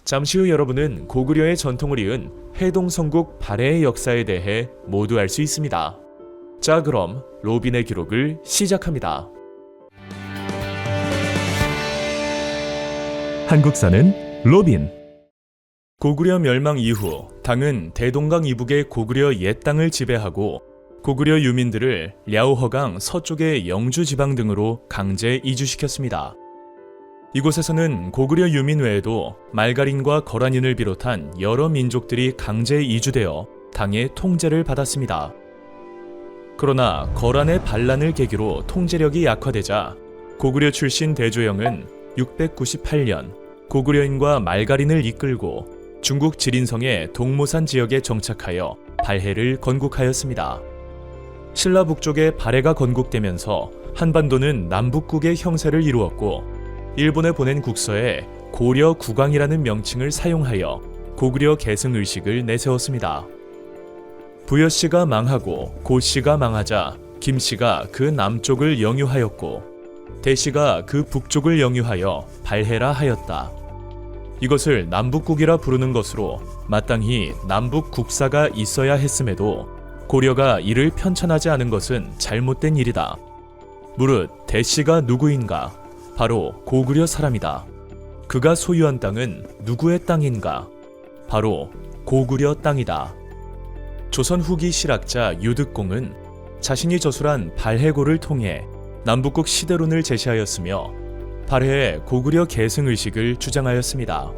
잠시 후 여러분은 고구려의 전통을 이은 해동성국 발해의 역사에 대해 모두 알 수 있습니다. 자, 그럼 로빈의 기록을 시작합니다. 한국사는 로빈. 고구려 멸망 이후 당은 대동강 이북의 고구려 옛 땅을 지배하고 고구려 유민들을 랴오허강 서쪽의 영주 지방 등으로 강제 이주시켰습니다. 이곳에서는 고구려 유민 외에도 말가린과 거란인을 비롯한 여러 민족들이 강제 이주되어 당의 통제를 받았습니다. 그러나 거란의 반란을 계기로 통제력이 약화되자 고구려 출신 대조영은 698년 고구려인과 말가린을 이끌고 중국 지린성의 동모산 지역에 정착하여 발해를 건국하였습니다. 신라 북쪽의 발해가 건국되면서 한반도는 남북국의 형세를 이루었고 일본에 보낸 국서에 고려 국왕이라는 명칭을 사용하여 고구려 계승의식을 내세웠습니다. 부여씨가 망하고 고씨가 망하자 김씨가 그 남쪽을 영유하였고 대씨가 그 북쪽을 영유하여 발해라 하였다. 이것을 남북국이라 부르는 것으로 마땅히 남북 국사가 있어야 했음에도 고려가 이를 편찬하지 않은 것은 잘못된 일이다. 무릇 대씨가 누구인가? 바로 고구려 사람이다. 그가 소유한 땅은 누구의 땅인가? 바로 고구려 땅이다. 조선 후기 실학자 유득공은 자신이 저술한 발해고를 통해 남북국 시대론을 제시하였으며 발해의 고구려 계승의식을 주장하였습니다.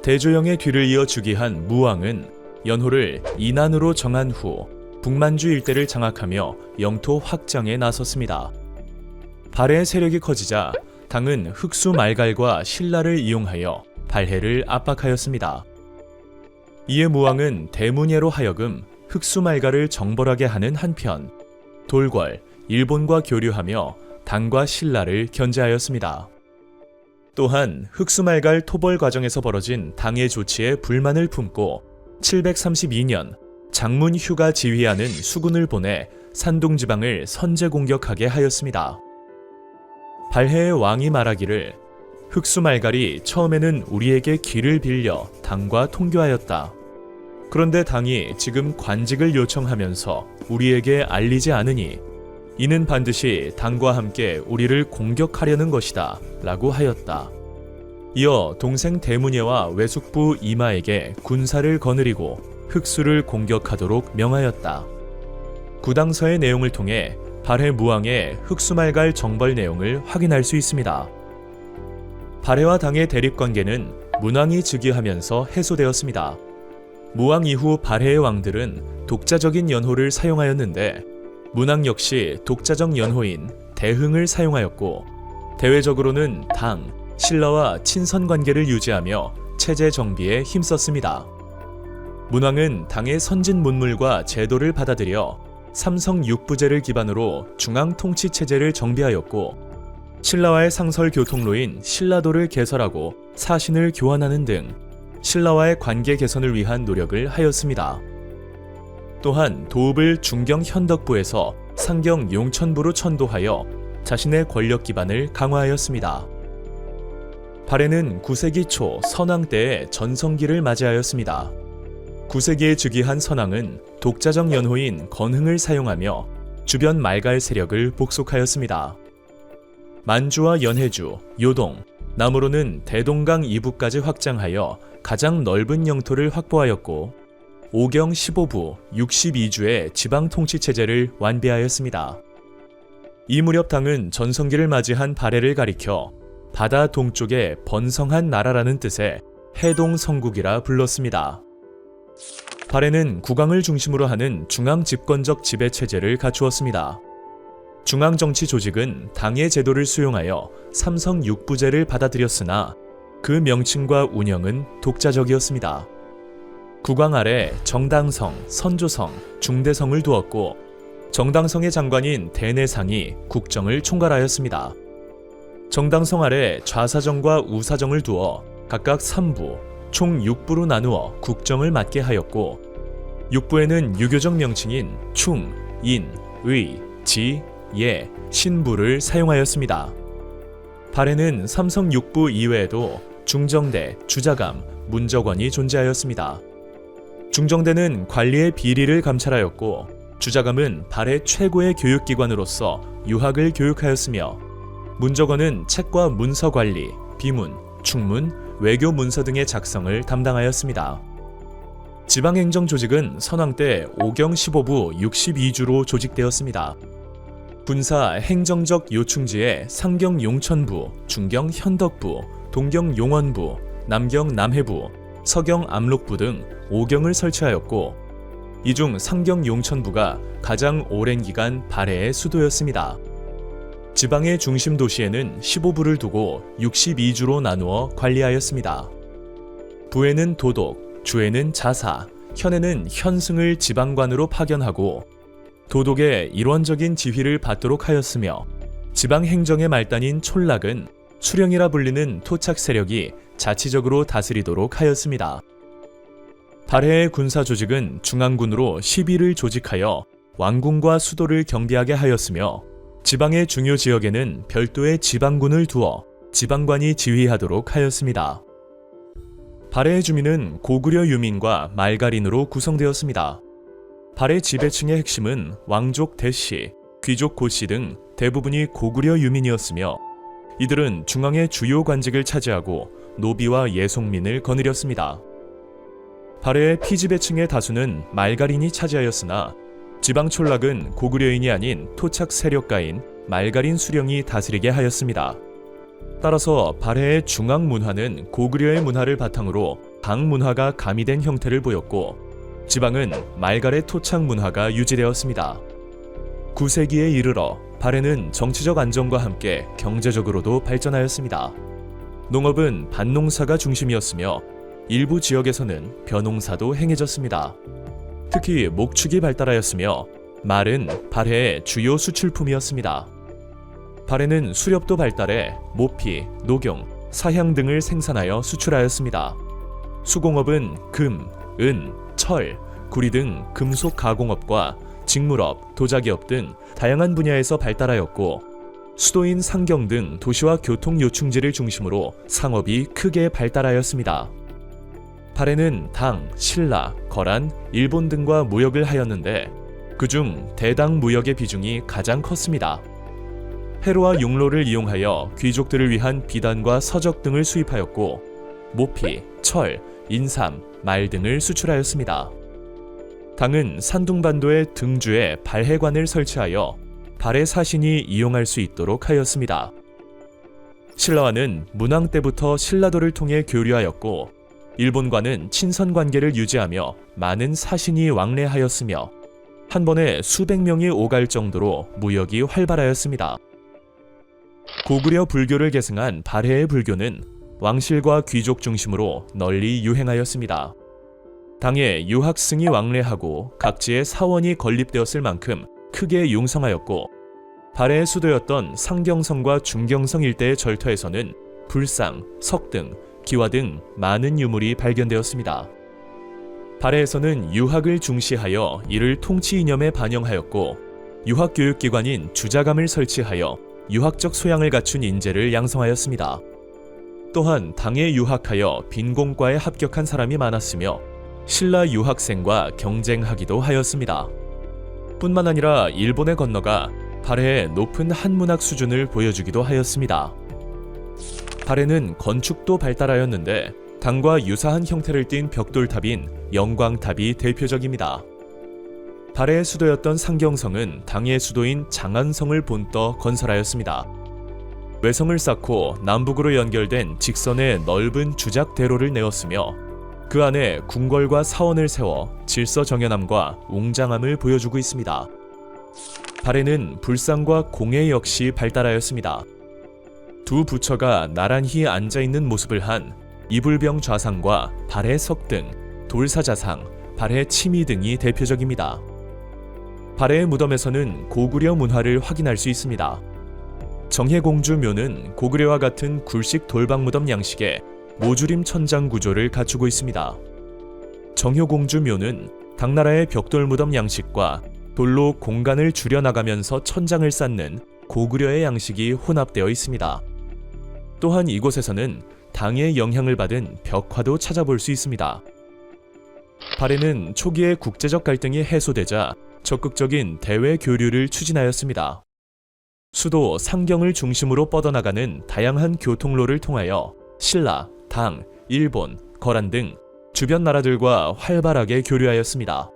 대조영의 뒤를 이어 즉위한 무왕은 연호를 인안으로 정한 후 북만주 일대를 장악하며 영토 확장에 나섰습니다. 발해의 세력이 커지자 당은 흑수 말갈과 신라를 이용하여 발해를 압박하였습니다. 이에 무왕은 대문예로 하여금 흑수 말갈을 정벌하게 하는 한편 돌궐, 일본과 교류하며 당과 신라를 견제하였습니다. 또한 흑수 말갈 토벌 과정에서 벌어진 당의 조치에 불만을 품고 732년 장문 휴가 지휘하는 수군을 보내 산동 지방을 선제 공격하게 하였습니다. 발해의 왕이 말하기를 흑수 말갈이 처음에는 우리에게 길을 빌려 당과 통교하였다. 그런데 당이 지금 관직을 요청하면서 우리에게 알리지 않으니 이는 반드시 당과 함께 우리를 공격하려는 것이다 라고 하였다. 이어 동생 대문예와 외숙부 이마에게 군사를 거느리고 흑수를 공격하도록 명하였다. 구당서의 내용을 통해 발해 무왕의 흑수말갈 정벌 내용을 확인할 수 있습니다. 발해와 당의 대립관계는 문왕이 즉위하면서 해소되었습니다. 무왕 이후 발해의 왕들은 독자적인 연호를 사용하였는데 문왕 역시 독자적 연호인 대흥을 사용하였고 대외적으로는 당, 신라와 친선 관계를 유지하며 체제 정비에 힘썼습니다. 문왕은 당의 선진 문물과 제도를 받아들여 삼성 육부제를 기반으로 중앙 통치 체제를 정비하였고 신라와의 상설 교통로인 신라도를 개설하고 사신을 교환하는 등 신라와의 관계 개선을 위한 노력을 하였습니다. 또한 도읍을 중경 현덕부에서 상경 용천부로 천도하여 자신의 권력 기반을 강화하였습니다. 발해는 9세기 초 선왕 때의 전성기를 맞이하였습니다. 9세기에 즉위한 선왕은 독자적 연호인 건흥을 사용하며 주변 말갈 세력을 복속하였습니다. 만주와 연해주, 요동, 남으로는 대동강 이북까지 확장하여 가장 넓은 영토를 확보하였고 오경 15부, 62주의 지방 통치 체제를 완비하였습니다. 이 무렵 당은 전성기를 맞이한 발해를 가리켜 바다 동쪽의 번성한 나라라는 뜻의 해동성국이라 불렀습니다. 발해는 국왕을 중심으로 하는 중앙 집권적 지배 체제를 갖추었습니다. 중앙 정치 조직은 당의 제도를 수용하여 삼성 육부제를 받아들였으나 그 명칭과 운영은 독자적이었습니다. 국왕 아래 정당성, 선조성, 중대성을 두었고 정당성의 장관인 대내상이 국정을 총괄하였습니다. 정당성 아래 좌사정과 우사정을 두어 각각 3부, 총 6부로 나누어 국정을 맡게 하였고 육부에는 유교적 명칭인 충, 인, 의, 지, 예, 신부를 사용하였습니다. 발해는 삼성 육부 이외에도 중정대, 주자감, 문적원이 존재하였습니다. 중정대는 관리의 비리를 감찰하였고 주자감은 발해 최고의 교육기관으로서 유학을 교육하였으며 문적원은 책과 문서 관리, 비문, 충문, 외교 문서 등의 작성을 담당하였습니다. 지방행정 조직은 선왕 때 오경 15부 62주로 조직되었습니다. 군사 행정적 요충지에 상경 용천부, 중경 현덕부, 동경 용원부, 남경 남해부, 서경 압록부 등 5경을 설치하였고 이 중 상경 용천부가 가장 오랜 기간 발해의 수도였습니다. 지방의 중심 도시에는 15부를 두고 62주로 나누어 관리하였습니다. 부에는 도독, 주에는 자사, 현에는 현승을 지방관으로 파견하고 도독의 일원적인 지휘를 받도록 하였으며 지방 행정의 말단인 촌락은 수령이라 불리는 토착 세력이 자치적으로 다스리도록 하였습니다. 발해의 군사 조직은 중앙군으로 10일을 조직하여 왕궁과 수도를 경비하게 하였으며 지방의 중요 지역에는 별도의 지방군을 두어 지방관이 지휘하도록 하였습니다. 발해의 주민은 고구려 유민과 말갈인으로 구성되었습니다. 발해 지배층의 핵심은 왕족 대씨, 귀족 고씨 등 대부분이 고구려 유민이었으며 이들은 중앙의 주요 관직을 차지하고 노비와 예속민을 거느렸습니다. 발해의 피지배층의 다수는 말갈인이 차지하였으나 지방 촌락은 고구려인이 아닌 토착 세력가인 말갈인 수령이 다스리게 하였습니다. 따라서 발해의 중앙 문화는 고구려의 문화를 바탕으로 강 문화가 가미된 형태를 보였고 지방은 말갈의 토착 문화가 유지되었습니다. 9세기에 이르러 발해는 정치적 안정과 함께 경제적으로도 발전하였습니다. 농업은 밭농사가 중심이었으며 일부 지역에서는 벼농사도 행해졌습니다. 특히 목축이 발달하였으며 말은 발해의 주요 수출품이었습니다. 발해는 수렵도 발달해 모피, 녹용, 사향 등을 생산하여 수출하였습니다. 수공업은 금, 은, 철, 구리 등 금속 가공업과 직물업, 도자기업 등 다양한 분야에서 발달하였고 수도인 상경 등 도시와 교통 요충지를 중심으로 상업이 크게 발달하였습니다. 발해는 당, 신라, 거란, 일본 등과 무역을 하였는데 그중 대당 무역의 비중이 가장 컸습니다. 해로와 용로를 이용하여 귀족들을 위한 비단과 서적 등을 수입하였고 모피, 철, 인삼, 말 등을 수출하였습니다. 당은 산둥반도의 등주에 발해관을 설치하여 발해 사신이 이용할 수 있도록 하였습니다. 신라와는 문왕 때부터 신라도를 통해 교류하였고 일본과는 친선 관계를 유지하며 많은 사신이 왕래하였으며 한 번에 수백 명이 오갈 정도로 무역이 활발하였습니다. 고구려 불교를 계승한 발해의 불교는 왕실과 귀족 중심으로 널리 유행하였습니다. 당에 유학승이 왕래하고 각지에 사원이 건립되었을 만큼 크게 융성하였고 발해의 수도였던 상경성과 중경성 일대의 절터에서는 불상, 석 등, 기와 등 많은 유물이 발견되었습니다. 발해에서는 유학을 중시하여 이를 통치 이념에 반영하였고 유학교육기관인 주자감을 설치하여 유학적 소양을 갖춘 인재를 양성하였습니다. 또한 당에 유학하여 빈공과에 합격한 사람이 많았으며 신라 유학생과 경쟁하기도 하였습니다. 뿐만 아니라 일본에 건너가 발해의 높은 한문학 수준을 보여주기도 하였습니다. 발해는 건축도 발달하였는데 당과 유사한 형태를 띤 벽돌탑인 영광탑이 대표적입니다. 발해의 수도였던 상경성은 당의 수도인 장안성을 본떠 건설하였습니다. 외성을 쌓고 남북으로 연결된 직선의 넓은 주작대로를 내었으며 그 안에 궁궐과 사원을 세워 질서정연함과 웅장함을 보여주고 있습니다. 발해는 불상과 공예 역시 발달하였습니다. 두 부처가 나란히 앉아있는 모습을 한 이불병 좌상과 발해 석 등, 돌사자상, 발해 치미 등이 대표적입니다. 발해의 무덤에서는 고구려 문화를 확인할 수 있습니다. 정혜공주 묘는 고구려와 같은 굴식 돌방 무덤 양식의 모주림 천장 구조를 갖추고 있습니다. 정효공주 묘는 당나라의 벽돌 무덤 양식과 돌로 공간을 줄여나가면서 천장을 쌓는 고구려의 양식이 혼합되어 있습니다. 또한 이곳에서는 당의 영향을 받은 벽화도 찾아볼 수 있습니다. 발해는 초기에 국제적 갈등이 해소되자 적극적인 대외 교류를 추진하였습니다. 수도 상경을 중심으로 뻗어나가는 다양한 교통로를 통하여 신라, 당, 일본, 거란 등 주변 나라들과 활발하게 교류하였습니다.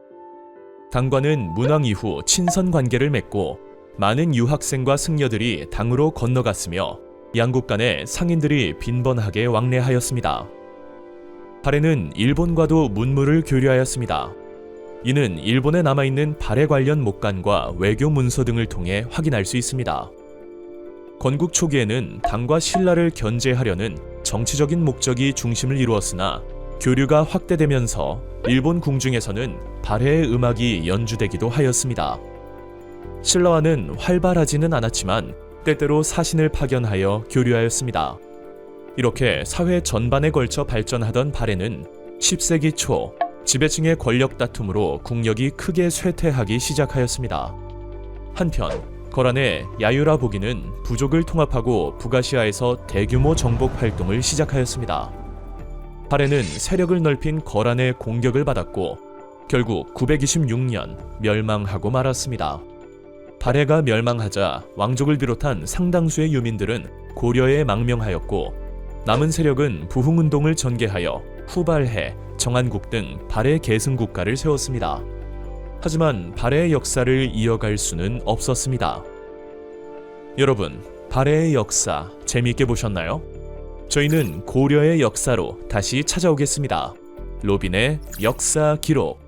당과는 문왕 이후 친선 관계를 맺고 많은 유학생과 승려들이 당으로 건너갔으며 양국 간에 상인들이 빈번하게 왕래하였습니다. 발해는 일본과도 문물을 교류하였습니다. 이는 일본에 남아있는 발해 관련 목간과 외교 문서 등을 통해 확인할 수 있습니다. 건국 초기에는 당과 신라를 견제하려는 정치적인 목적이 중심을 이루었으나 교류가 확대되면서 일본 궁중에서는 발해의 음악이 연주되기도 하였습니다. 신라와는 활발하지는 않았지만 때때로 사신을 파견하여 교류하였습니다. 이렇게 사회 전반에 걸쳐 발전하던 발해는 10세기 초 지배층의 권력 다툼으로 국력이 크게 쇠퇴하기 시작하였습니다. 한편 거란의 야유라 보기는 부족을 통합하고 북아시아에서 대규모 정복 활동을 시작하였습니다. 발해는 세력을 넓힌 거란의 공격을 받았고 결국 926년 멸망하고 말았습니다. 발해가 멸망하자 왕족을 비롯한 상당수의 유민들은 고려에 망명하였고 남은 세력은 부흥운동을 전개하여 후발해, 정한국 등 발해 계승국가를 세웠습니다. 하지만 발해의 역사를 이어갈 수는 없었습니다. 여러분, 발해의 역사 재미있게 보셨나요? 저희는 고려의 역사로 다시 찾아오겠습니다. 로빈의 역사 기록.